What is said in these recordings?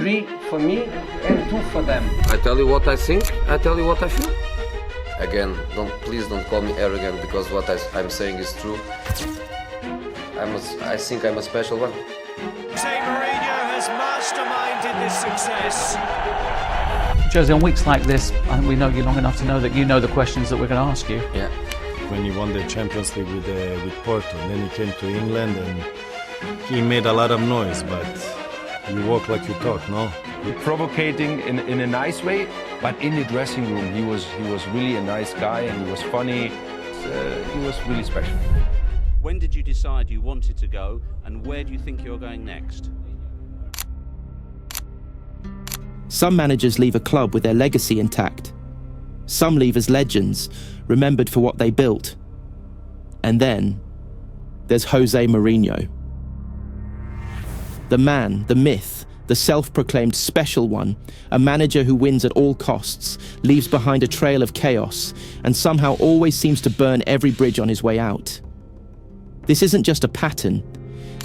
3 for me and 2 for them. I tell you what I think, I tell you what I feel. Again, please don't call me arrogant, because what I'm saying is true. I think I'm a special one. José Mourinho has masterminded this success. Jose, on weeks like this, I think we know you long enough to know that you know the questions that we're going to ask you. Yeah. When he won the Champions League with Porto, and then he came to England and he made a lot of noise, but you walk like you talk, no? Provocating in a nice way, but in the dressing room he was really a nice guy, and he was funny. He was really special. When did you decide you wanted to go, and where do you think you're going next? Some managers leave a club with their legacy intact. Some leave as legends, remembered for what they built. And then there's José Mourinho. The man, the myth, the self-proclaimed special one, a manager who wins at all costs, leaves behind a trail of chaos, and somehow always seems to burn every bridge on his way out. This isn't just a pattern.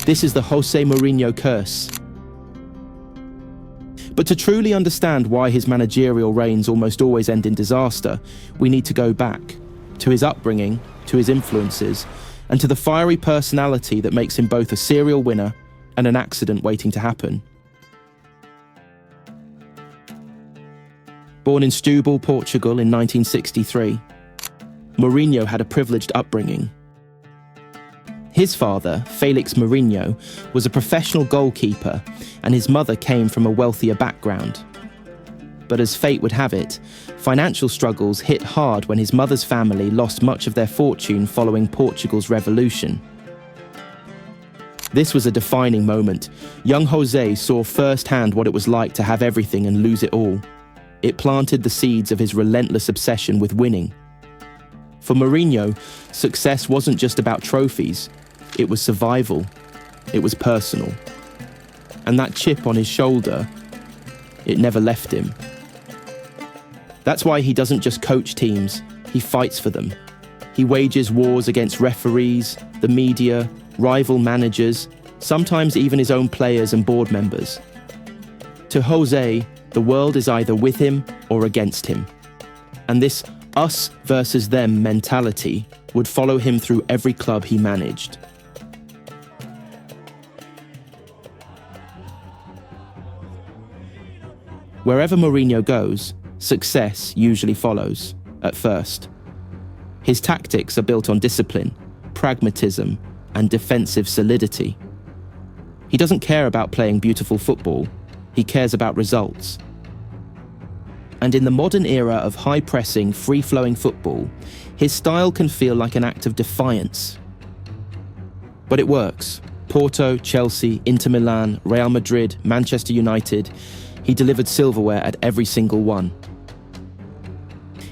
This is the José Mourinho curse. But to truly understand why his managerial reigns almost always end in disaster, we need to go back to his upbringing, to his influences, and to the fiery personality that makes him both a serial winner and an accident waiting to happen. Born in Setúbal, Portugal in 1963, Mourinho had a privileged upbringing. His father, Felix Mourinho, was a professional goalkeeper, and his mother came from a wealthier background. But as fate would have it, financial struggles hit hard when his mother's family lost much of their fortune following Portugal's revolution. This was a defining moment. Young José saw firsthand what it was like to have everything and lose it all. It planted the seeds of his relentless obsession with winning. For Mourinho, success wasn't just about trophies. It was survival. It was personal. And that chip on his shoulder, it never left him. That's why he doesn't just coach teams, he fights for them. He wages wars against referees, the media, rival managers, sometimes even his own players and board members. To José, the world is either with him or against him. And this us versus them mentality would follow him through every club he managed. Wherever Mourinho goes, success usually follows, at first. His tactics are built on discipline, pragmatism, and defensive solidity. He doesn't care about playing beautiful football, he cares about results. And in the modern era of high-pressing, free-flowing football, his style can feel like an act of defiance. But it works. Porto, Chelsea, Inter Milan, Real Madrid, Manchester United, he delivered silverware at every single one.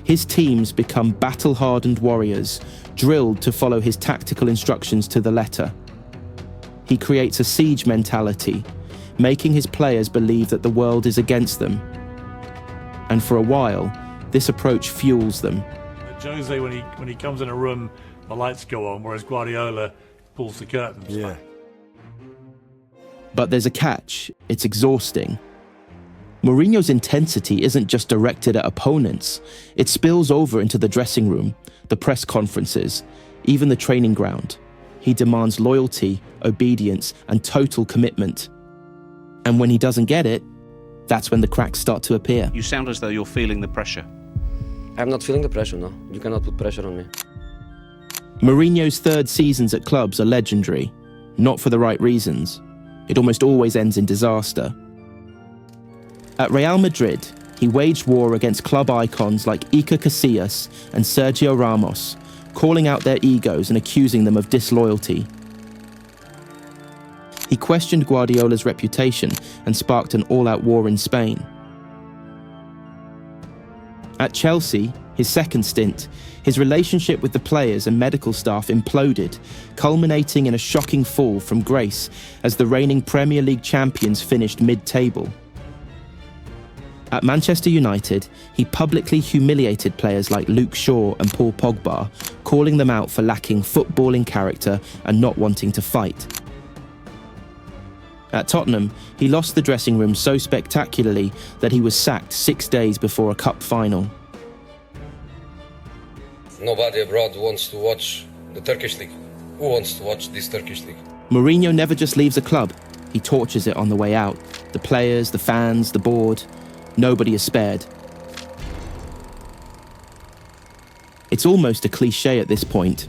His teams become battle-hardened warriors, drilled to follow his tactical instructions to the letter. He creates a siege mentality, making his players believe that the world is against them. And for a while, this approach fuels them. Jose, when he comes in a room, the lights go on, whereas Guardiola pulls the curtains back. But there's a catch. It's exhausting. Mourinho's intensity isn't just directed at opponents. It spills over into the dressing room, the press conferences, even the training ground. He demands loyalty, obedience, and total commitment. And when he doesn't get it, that's when the cracks start to appear. You sound as though you're feeling the pressure. I'm not feeling the pressure, no. You cannot put pressure on me. Mourinho's third seasons at clubs are legendary, not for the right reasons. It almost always ends in disaster. At Real Madrid, he waged war against club icons like Iker Casillas and Sergio Ramos, calling out their egos and accusing them of disloyalty. He questioned Guardiola's reputation and sparked an all-out war in Spain. At Chelsea, his second stint, his relationship with the players and medical staff imploded, culminating in a shocking fall from grace as the reigning Premier League champions finished mid-table. At Manchester United, he publicly humiliated players like Luke Shaw and Paul Pogba, calling them out for lacking footballing character and not wanting to fight. At Tottenham, he lost the dressing room so spectacularly that he was sacked 6 days before a cup final. Nobody abroad wants to watch the Turkish league. Who wants to watch this Turkish league? Mourinho never just leaves a club, he tortures it on the way out. The players, the fans, the board, nobody is spared. It's almost a cliche at this point.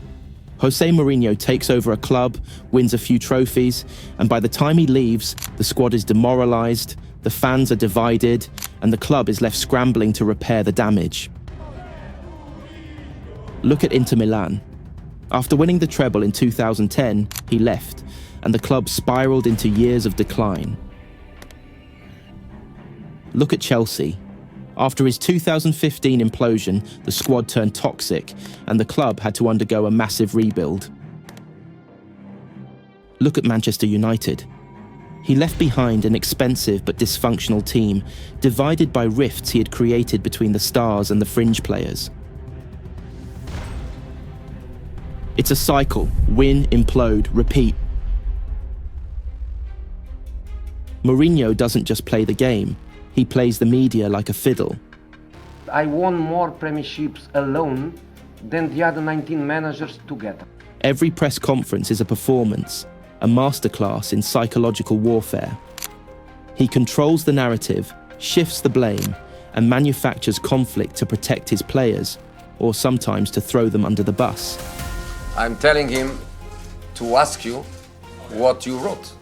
José Mourinho takes over a club, wins a few trophies, and by the time he leaves, the squad is demoralised, the fans are divided, and the club is left scrambling to repair the damage. Look at Inter Milan. After winning the treble in 2010, he left, and the club spiralled into years of decline. Look at Chelsea. After his 2015 implosion, the squad turned toxic, and the club had to undergo a massive rebuild. Look at Manchester United. He left behind an expensive but dysfunctional team, divided by rifts he had created between the stars and the fringe players. It's a cycle: win, implode, repeat. Mourinho doesn't just play the game, he plays the media like a fiddle. I won more premierships alone than the other 19 managers together. Every press conference is a performance, a masterclass in psychological warfare. He controls the narrative, shifts the blame, and manufactures conflict to protect his players, or sometimes to throw them under the bus. I'm telling him to ask you what you wrote.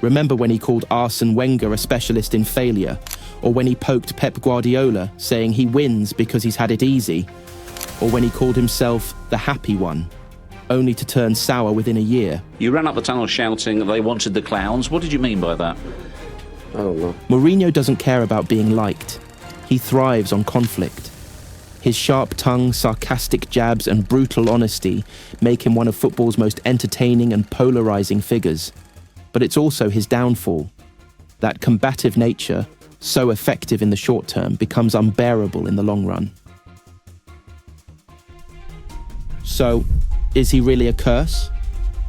Remember when he called Arsene Wenger a specialist in failure? Or when he poked Pep Guardiola, saying he wins because he's had it easy? Or when he called himself the happy one, only to turn sour within a year? You ran up the tunnel shouting they wanted the clowns. What did you mean by that? I don't know. Mourinho doesn't care about being liked. He thrives on conflict. His sharp tongue, sarcastic jabs, and brutal honesty make him one of football's most entertaining and polarising figures. But it's also his downfall. That combative nature, so effective in the short term, becomes unbearable in the long run. So, is he really a curse?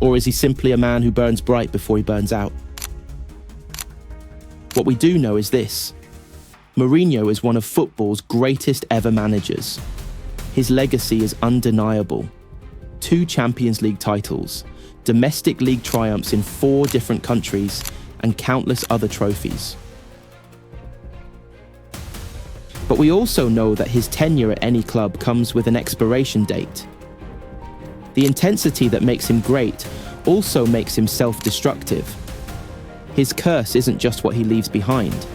Or is he simply a man who burns bright before he burns out? What we do know is this: Mourinho is one of football's greatest ever managers. His legacy is undeniable. 2 Champions League titles, domestic league triumphs in 4 different countries, and countless other trophies. But we also know that his tenure at any club comes with an expiration date. The intensity that makes him great also makes him self-destructive. His curse isn't just what he leaves behind.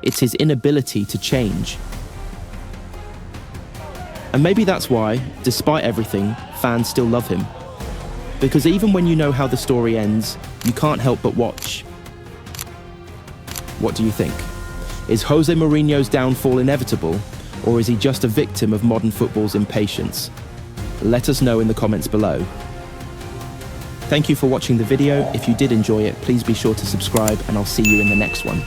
It's his inability to change. And maybe that's why, despite everything, fans still love him. Because even when you know how the story ends, you can't help but watch. What do you think? Is José Mourinho's downfall inevitable, or is he just a victim of modern football's impatience? Let us know in the comments below. Thank you for watching the video. If you did enjoy it, please be sure to subscribe, and I'll see you in the next one.